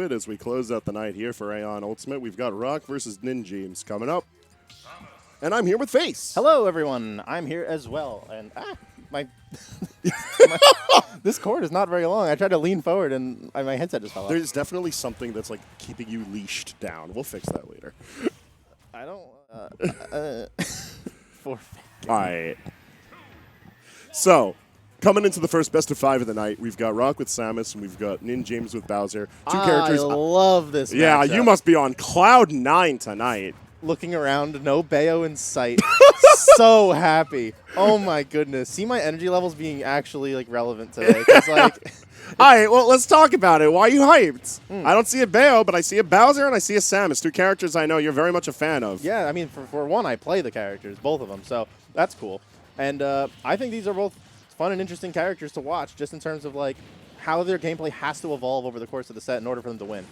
it as we close out the night here for AONUltimate. We've got Rawk versus NinJamez coming up. And I'm here with Face. Hello, everyone. I'm here as well. And this cord is not very long. I tried to lean forward, and my headset just fell off. There's definitely something that's like keeping you leashed down. We'll fix that later. I don't... All right. So, coming into the first best of 5 of the night, we've got Rawk with Samus, and we've got NinJamez with Bowser. Two characters. I love this Yeah, matchup. you must be on cloud 9 tonight. Looking around, no Bayo in sight. So happy. Oh my goodness. See my energy levels being actually like relevant today. It's like... All right, well, let's talk about it. Why are you hyped? I don't see a Bayo, but I see a Bowser and I see a Samus, two characters I know you're very much a fan of. Yeah, I mean, for one, I play the characters, both of them, so that's cool. And I think these are both fun and interesting characters to watch, just in terms of like how their gameplay has to evolve over the course of the set in order for them to win.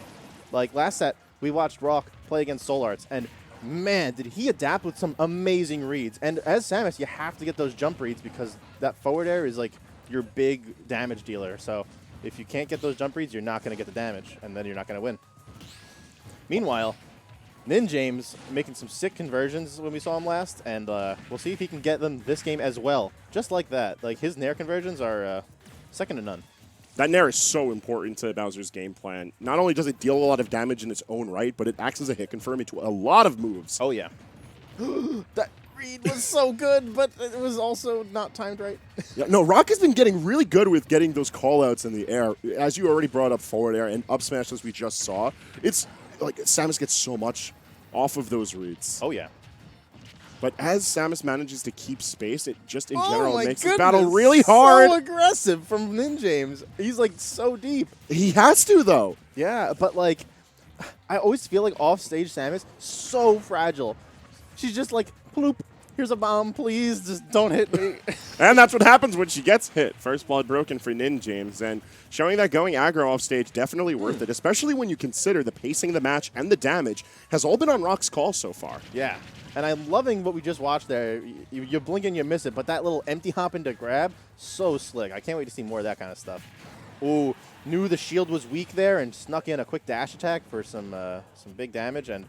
Like last set, we watched Rawk play against SolarArts, and man, did he adapt with some amazing reads. And as Samus, you have to get those jump reads because that forward air is like your big damage dealer. So if you can't get those jump reads, you're not going to get the damage, and then you're not going to win. Meanwhile, NinJamez making some sick conversions when we saw him last, and we'll see if he can get them this game as well. Just like that. Like, his Nair conversions are second to none. That Nair is so important to Bowser's game plan. Not only does it deal a lot of damage in its own right, but it acts as a hit confirm into a lot of moves. Oh, yeah. That read was so good, but it was also not timed right. Yeah, no, Rawk has been getting really good with getting those callouts in the air. As you already brought up forward air and up smash as we just saw, it's like Samus gets so much off of those reads. Oh, yeah. But as Samus manages to keep space, it just in Oh general my makes goodness, the battle really hard. So aggressive from NinJamez. He's like so deep. He has to, though. Yeah, but like, I always feel like offstage Samus, so fragile. She's just like, bloop, here's a bomb, please, just don't hit me. And that's what happens when she gets hit. First blood broken for NinJamez, and showing that going aggro off stage definitely worth it, especially when you consider the pacing of the match and the damage has all been on Rawk's call so far. Yeah, and I'm loving what we just watched there. You blink and you miss it, but that little empty hop into grab, so slick. I can't wait to see more of that kind of stuff. Ooh, knew the shield was weak there and snuck in a quick dash attack for some big damage, and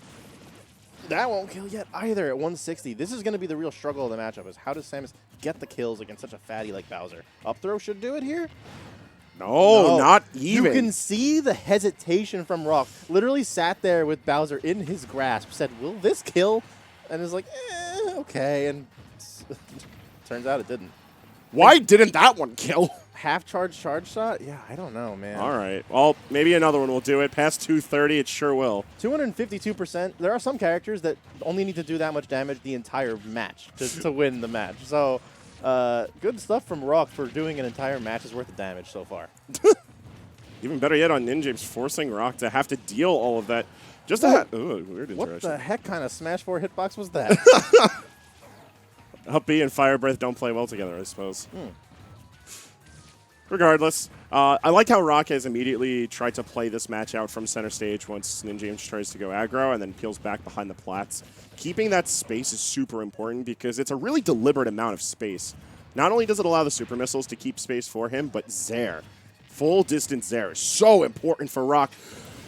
that won't kill yet either at 160. This is going to be the real struggle of the matchup, is how does Samus get the kills against such a fatty like Bowser? Up throw should do it here? No, not even. You can see the hesitation from Rawk. Literally sat there with Bowser in his grasp, said, will this kill? And is like, okay, and turns out it didn't. Why didn't that one kill? Half charge shot? Yeah, I don't know, man. All right. Well, maybe another one will do it. Past 230, it sure will. 252%. There are some characters that only need to do that much damage the entire match to win the match. So, good stuff from Rawk for doing an entire match's worth of damage so far. Even better yet on NinJamez, forcing Rawk to have to deal all of that. Just to have... Ooh, weird interaction. What the heck kind of Smash 4 hitbox was that? Up B and Fire Breath don't play well together, I suppose. Regardless, I like how Rawk has immediately tried to play this match out from center stage once NinJamez tries to go aggro and then peels back behind the plats. Keeping that space is super important because it's a really deliberate amount of space. Not only does it allow the super missiles to keep space for him, but Zair, full distance Zair, is so important for Rawk.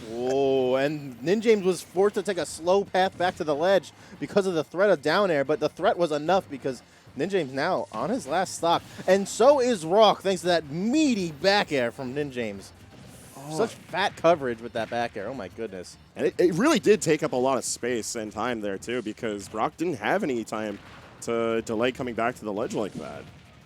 Whoa, and NinJamez was forced to take a slow path back to the ledge because of the threat of down air, but the threat was enough because NinJamez now on his last stock. And so is Rawk, thanks to that meaty back air from NinJamez. Such fat coverage with that back air. Oh, my goodness. And it really did take up a lot of space and time there, too, because Rawk didn't have any time to delay coming back to the ledge like that.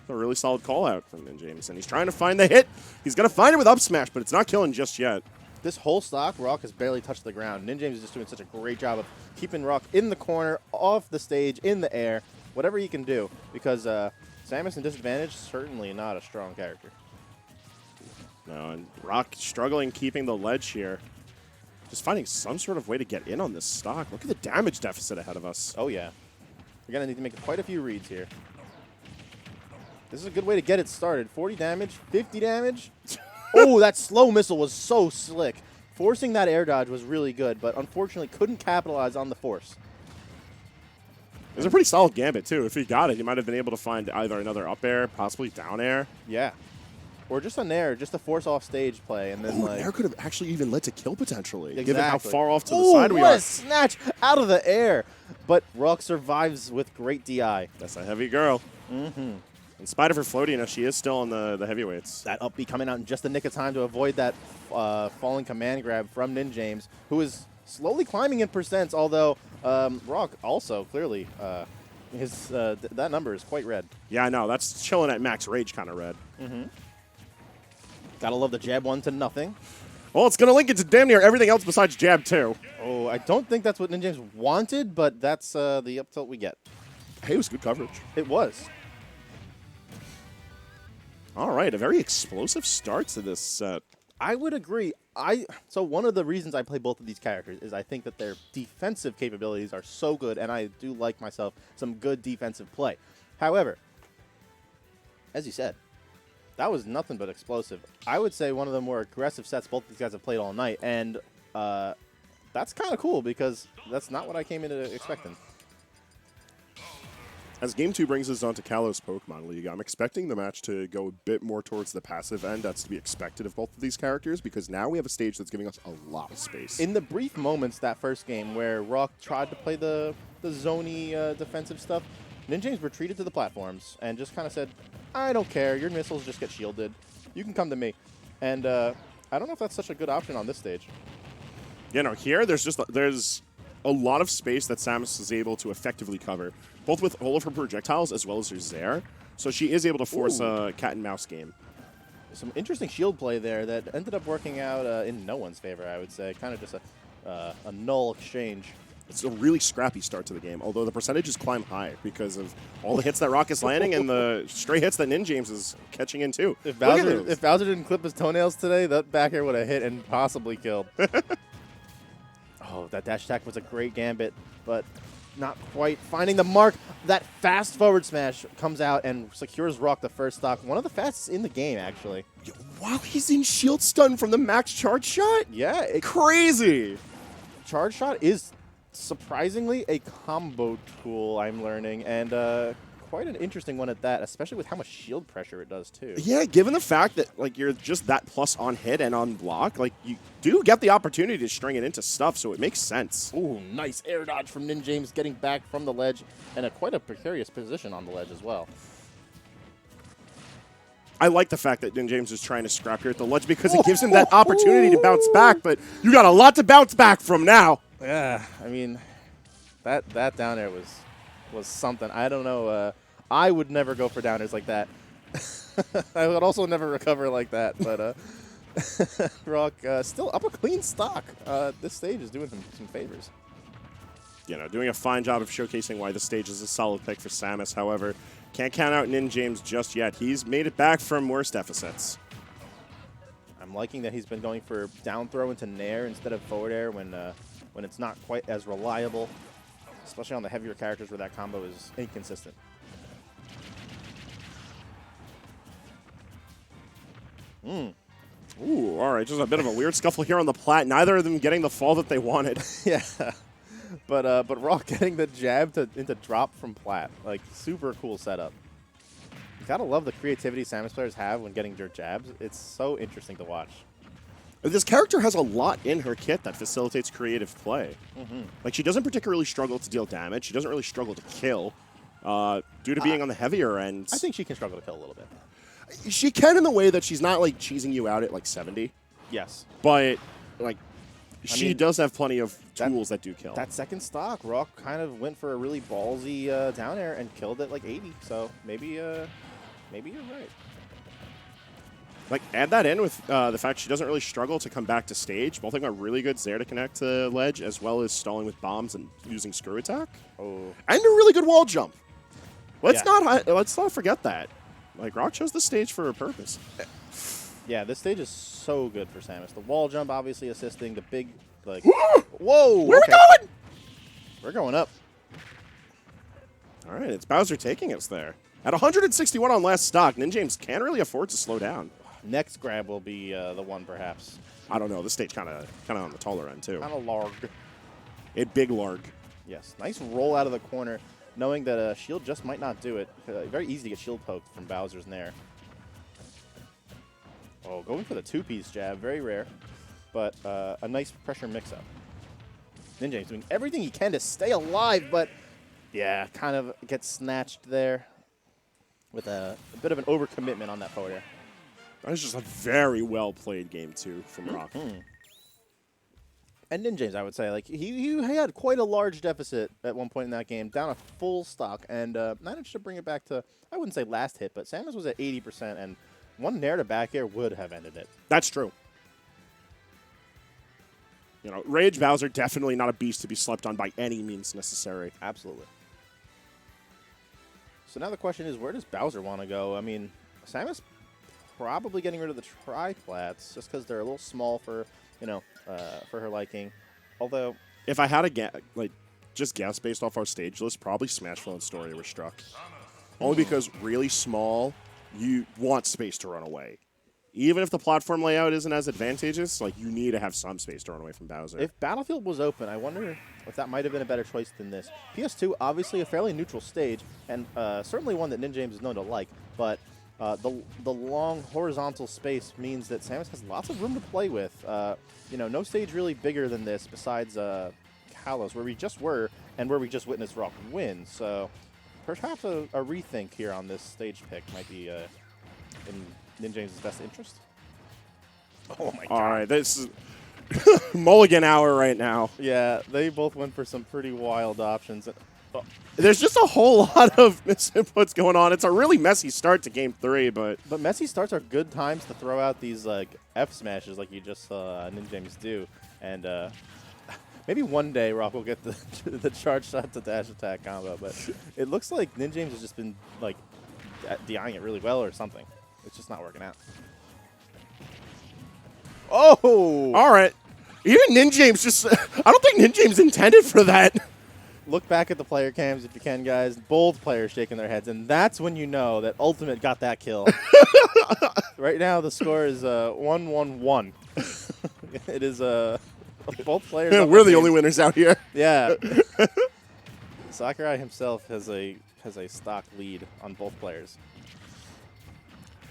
A really solid call-out from NinJamez, and he's trying to find the hit. He's going to find it with up smash, but it's not killing just yet. This whole stock, Rawk has barely touched the ground. NinJamez is just doing such a great job of keeping Rawk in the corner, off the stage, in the air, whatever he can do, because Samus in disadvantage, certainly not a strong character. No, and Rawk struggling keeping the ledge here. Just finding some sort of way to get in on this stock. Look at the damage deficit ahead of us. Oh, yeah. We're going to need to make quite a few reads here. This is a good way to get it started. 40 damage, 50 damage. Oh, that slow missile was so slick. Forcing that air dodge was really good, but unfortunately couldn't capitalize on the force. It was a pretty solid gambit, too. If he got it, he might have been able to find either another up air, possibly down air. Yeah. Or just a nair, just a force off stage play, and then like nair could have actually even led to kill potentially, exactly. given how far off to the side we what are. a snatch out of the air! But Rawk survives with great DI. That's a heavy girl. Mm-hmm. In spite of her floatiness, she is still on the heavyweights. That up B coming out in just the nick of time to avoid that falling command grab from NinJamez, who is slowly climbing in percents, although Rawk also clearly that number is quite red. Yeah, I know. That's chilling at max rage kind of red. Mm-hmm. Gotta love the jab 1 to nothing. Well, it's going to link it to damn near everything else besides jab 2. Oh, I don't think that's what NinJamez wanted, but that's the up tilt we get. Hey, it was good coverage. It was. All right, a very explosive start to this set. I would agree. So one of the reasons I play both of these characters is I think that their defensive capabilities are so good, and I do like myself some good defensive play. However, as you said, that was nothing but explosive. I would say one of the more aggressive sets both of these guys have played all night, and that's kind of cool because that's not what I came into expecting. As Game 2 brings us on to Kalos Pokemon League, I'm expecting the match to go a bit more towards the passive end. That's to be expected of both of these characters, because now we have a stage that's giving us a lot of space. In the brief moments that first game where Rawk tried to play the zony defensive stuff, NinJamez retreated to the platforms and just kind of said, I don't care, your missiles just get shielded. You can come to me. And I don't know if that's such a good option on this stage. You know, here there's a lot of space that Samus is able to effectively cover, both with all of her projectiles as well as her Zair. So she is able to force a cat and mouse game. Some interesting shield play there that ended up working out in no one's favor, I would say. Kind of just a null exchange. It's a really scrappy start to the game, although the percentages climb high because of all the hits that Rawk is landing and the stray hits that NinJamez is catching in too. If Bowser didn't clip his toenails today, that back air would have hit and possibly killed. Oh, that dash attack was a great gambit, but not quite finding the mark. That fast forward smash comes out and secures Rawk the first stock. One of the fastest in the game, actually. Wow, he's in shield stun from the max charge shot? Yeah. Crazy. Charge shot is surprisingly a combo tool, I'm learning, and quite an interesting one at that, especially with how much shield pressure it does, too. Yeah, given the fact that like you're just that plus on hit and on block, like you do get the opportunity to string it into stuff, so it makes sense. Ooh, nice air dodge from NinJamez getting back from the ledge, and quite a precarious position on the ledge as well. I like the fact that NinJamez is trying to scrap here at the ledge because it gives him that opportunity to bounce back, but you got a lot to bounce back from now. Yeah, I mean, that down air was something. I don't know. I would never go for downers like that. I would also never recover like that, but Rawk still up a clean stock. This stage is doing him some favors. You know, doing a fine job of showcasing why the stage is a solid pick for Samus. However, can't count out NinJamez just yet. He's made it back from worse deficits. I'm liking that he's been going for down throw into nair instead of forward air when it's not quite as reliable, especially on the heavier characters where that combo is inconsistent. Ooh, all right, just a bit of a weird scuffle here on the plat. Neither of them getting the fall that they wanted. Yeah, but Rawk getting the jab into drop from plat, like super cool setup. You gotta love the creativity Samus players have when getting dirt jabs. It's so interesting to watch. This character has a lot in her kit that facilitates creative play. Like, she doesn't particularly struggle to deal damage. She doesn't really struggle to kill due to being on the heavier end. I think she can struggle to kill a little bit. She can in the way that she's not, like, cheesing you out at, like, 70. Yes. But, like, she mean, does have plenty of tools that do kill. That second stock, Rawk kind of went for a really ballsy down air and killed it like 80. So maybe you're right. Like, add that in with the fact she doesn't really struggle to come back to stage. Both of them are really good there to connect to ledge, as well as stalling with bombs and using screw attack. Oh. And a really good wall jump. Let's not forget that. Like, Rawk chose the stage for a purpose. Yeah, this stage is so good for Samus. The wall jump obviously assisting. The big, like, whoa! Where are we going? We're going up. All right, it's Bowser taking us there. At 161 on last stock, NinJamez can't really afford to slow down. Next grab will be the one, perhaps. I don't know. This stage kind of on the taller end, too. Kind of larg. A big larg. Yes, nice roll out of the corner, knowing that shield just might not do it. Very easy to get shield poked from Bowser's nair. Oh, going for the two-piece jab, very rare, but a nice pressure mix-up. NinJamez doing everything he can to stay alive, but yeah, kind of gets snatched there with a bit of an overcommitment on that forward air. That was just a very well-played game, too, from Rawk. And NinJamez, I would say, like he had quite a large deficit at one point in that game, down a full stock, and managed to bring it back to, I wouldn't say last hit, but Samus was at 80%, and one nair to back air would have ended it. That's true. You know, Rage Bowser, definitely not a beast to be slept on by any means necessary. Absolutely. So now the question is, where does Bowser want to go? I mean, Samus probably getting rid of the triplats just because they're a little small for, you know, for her liking. Although, if I had to just guess based off our stage list, probably Smashville and Story were struck. Only because really small, you want space to run away. Even if the platform layout isn't as advantageous, like, you need to have some space to run away from Bowser. If Battlefield was open, I wonder if that might have been a better choice than this. PS2, obviously a fairly neutral stage, and certainly one that NinJamez is known to like, but the long horizontal space means that Samus has lots of room to play with. You know, no stage really bigger than this besides Kalos, where we just were, and where we just witnessed Rawk win. So perhaps a rethink here on this stage pick might be in NinJamez' best interest. Oh my god. All right, this is mulligan hour right now. Yeah, they both went for some pretty wild options. There's just a whole lot of misinputs going on. It's a really messy start to Game 3, but messy starts are good times to throw out these like F smashes like you just saw NinJamez do. And maybe one day Rawk will get the charge shot to dash attack combo, but it looks like NinJamez has just been like DIing it really well or something. It's just not working out. Oh! All right. Even NinJamez just... I don't think NinJamez intended for that. Look back at the player cams if you can, guys. Both players shaking their heads, and that's when you know that Ultimate got that kill. Right now, the score is 1-1-1. It is both players. We're the only winners out here. Yeah. Sakurai himself has a stock lead on both players.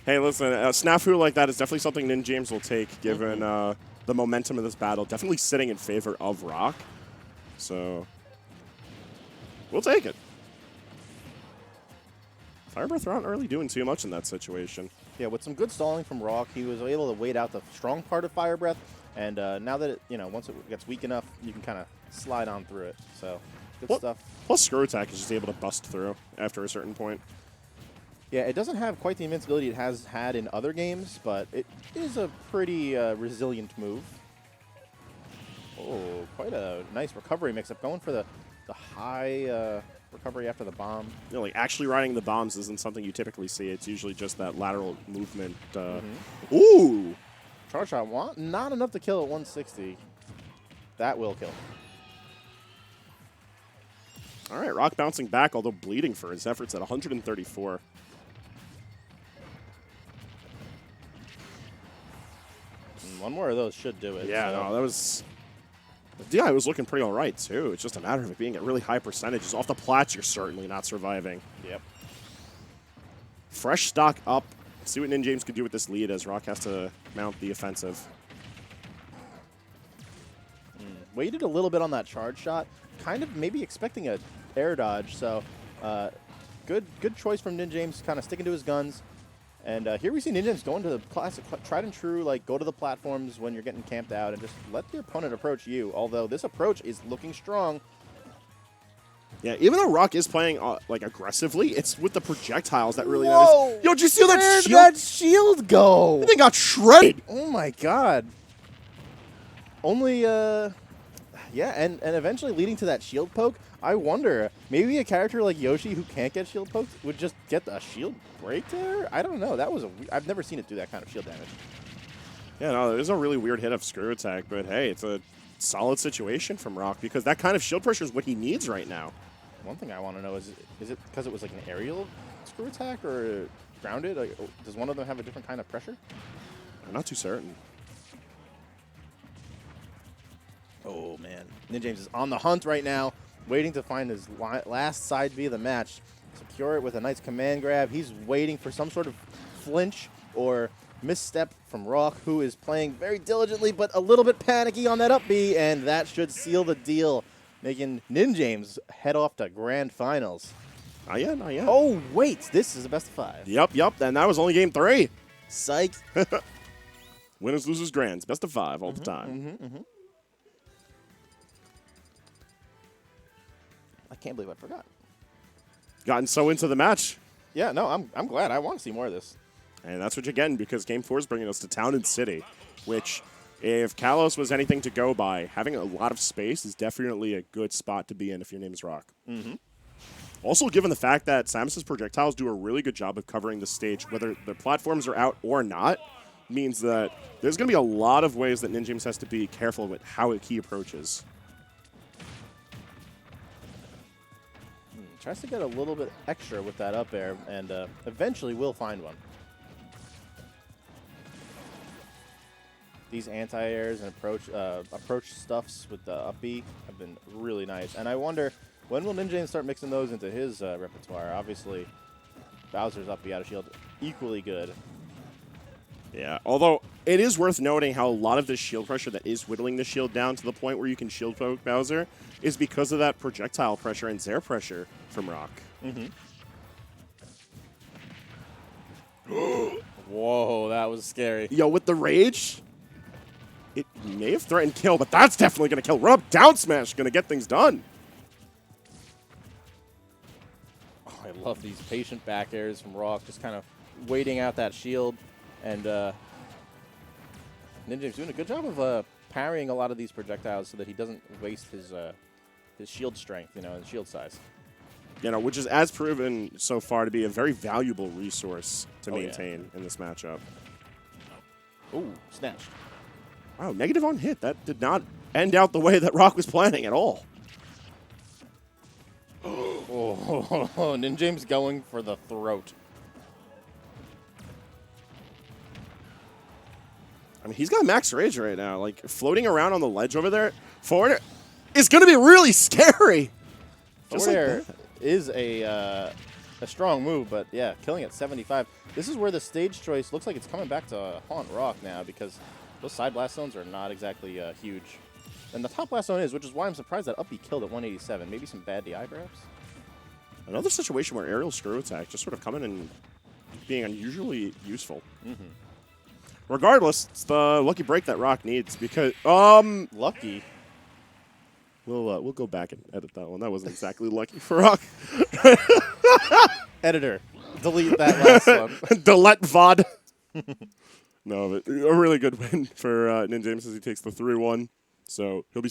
Hey, listen, a snafu like that is definitely something NinJamez will take, given the momentum of this battle. Definitely sitting in favor of Rawk. So, we'll take it. Fire Breath aren't really doing too much in that situation. Yeah, with some good stalling from Rawk, he was able to wait out the strong part of Fire Breath, and now that it, once it gets weak enough, you can kind of slide on through it. So, good stuff. Plus, Screw Attack is just able to bust through after a certain point. Yeah, it doesn't have quite the invincibility it has had in other games, but it is a pretty resilient move. Oh, quite a nice recovery mix-up. Going for the high recovery after the bomb. You know, like, actually riding the bombs isn't something you typically see. It's usually just that lateral movement. Ooh! Charge shot, not enough to kill at 160. That will kill. All right, Rawk bouncing back, although bleeding for his efforts at 134. One more of those should do it. Yeah, so. no, that was... The DI was looking pretty all right, too. It's just a matter of it being at really high percentages. Off the plats, you're certainly not surviving. Yep. Fresh stock up. See what NinJamez can do with this lead as Rawk has to mount the offensive. Waited a little bit on that charge shot. Kind of maybe expecting a air dodge. So good choice from NinJamez, kind of sticking to his guns. And here we see NinJamez going to the classic, tried and true, like go to the platforms when you're getting camped out and just let the opponent approach you. Although this approach is looking strong. Yeah, even though Rawk is playing like aggressively, it's with the projectiles that really Whoa! matters. Yo, did you see that Where'd shield? that shield go? They got shredded. Oh my god. Only yeah, and eventually leading to that shield poke. I wonder, maybe a character like Yoshi who can't get shield poked would just get a shield break there? I don't know. That was I've never seen it do that kind of shield damage. Yeah, no, there's a really weird hit of Screw Attack, but hey, it's a solid situation from Rawk because that kind of shield pressure is what he needs right now. One thing I want to know is it because it was like an aerial Screw Attack or grounded? Like, does one of them have a different kind of pressure? I'm not too certain. Oh, man. NinJamez is on the hunt right now, waiting to find his last side B of the match. Secure it with a nice command grab. He's waiting for some sort of flinch or misstep from Rawk, who is playing very diligently, but a little bit panicky on that up B, and that should seal the deal, making NinJamez head off to grand finals. Not yet, not yet. Oh, wait, this is a best of 5. Yep, and that was only game 3. Psych. Winners, losers, grands. Best of 5 all the time. I can't believe I forgot. Gotten so into the match. Yeah, no, I'm glad. I want to see more of this. And that's what you're getting, because Game 4 is bringing us to Town and City, which, if Kalos was anything to go by, having a lot of space is definitely a good spot to be in if your name is Rawk. Also, given the fact that Samus's projectiles do a really good job of covering the stage, whether the platforms are out or not, means that there's going to be a lot of ways that NinJamez has to be careful with how he approaches. Tries to get a little bit extra with that up air, and eventually will find one. These anti-airs and approach stuffs with the up B have been really nice. And I wonder, when will NinJamez start mixing those into his repertoire? Obviously, Bowser's up B out of shield, equally good. Yeah, although it is worth noting how a lot of this shield pressure that is whittling the shield down to the point where you can shield poke Bowser is because of that projectile pressure and Zair pressure from Rawk. Whoa, that was scary. Yo, with the rage, it may have threatened kill, but that's definitely going to kill. Run up, down smash, going to get things done. Oh, I love these patient back airs from Rawk, just kind of waiting out that shield. And NinJamez doing a good job of parrying a lot of these projectiles so that he doesn't waste his shield strength, his shield size. Which is as proven so far to be a very valuable resource to maintain in this matchup. Ooh, snatched. Wow, negative on hit. That did not end out the way that Rawk was planning at all. Oh, NinJamez going for the throat. I mean, he's got max rage right now. Like, floating around on the ledge over there, forward air is going to be really scary. Forward air is a strong move, but yeah, killing at 75. This is where the stage choice looks like it's coming back to haunt Rawk now, because those side blast zones are not exactly huge. And the top blast zone is, which is why I'm surprised that up B killed at 187. Maybe some bad DI, perhaps? Another situation where aerial screw attack just sort of coming and being unusually useful. Regardless, it's the lucky break that Rawk needs, because Lucky? We'll go back and edit that one. That wasn't exactly lucky for Rawk. Editor, delete that last one. Delete VOD. No, but a really good win for NinJamez as he takes the 3-1. So he'll be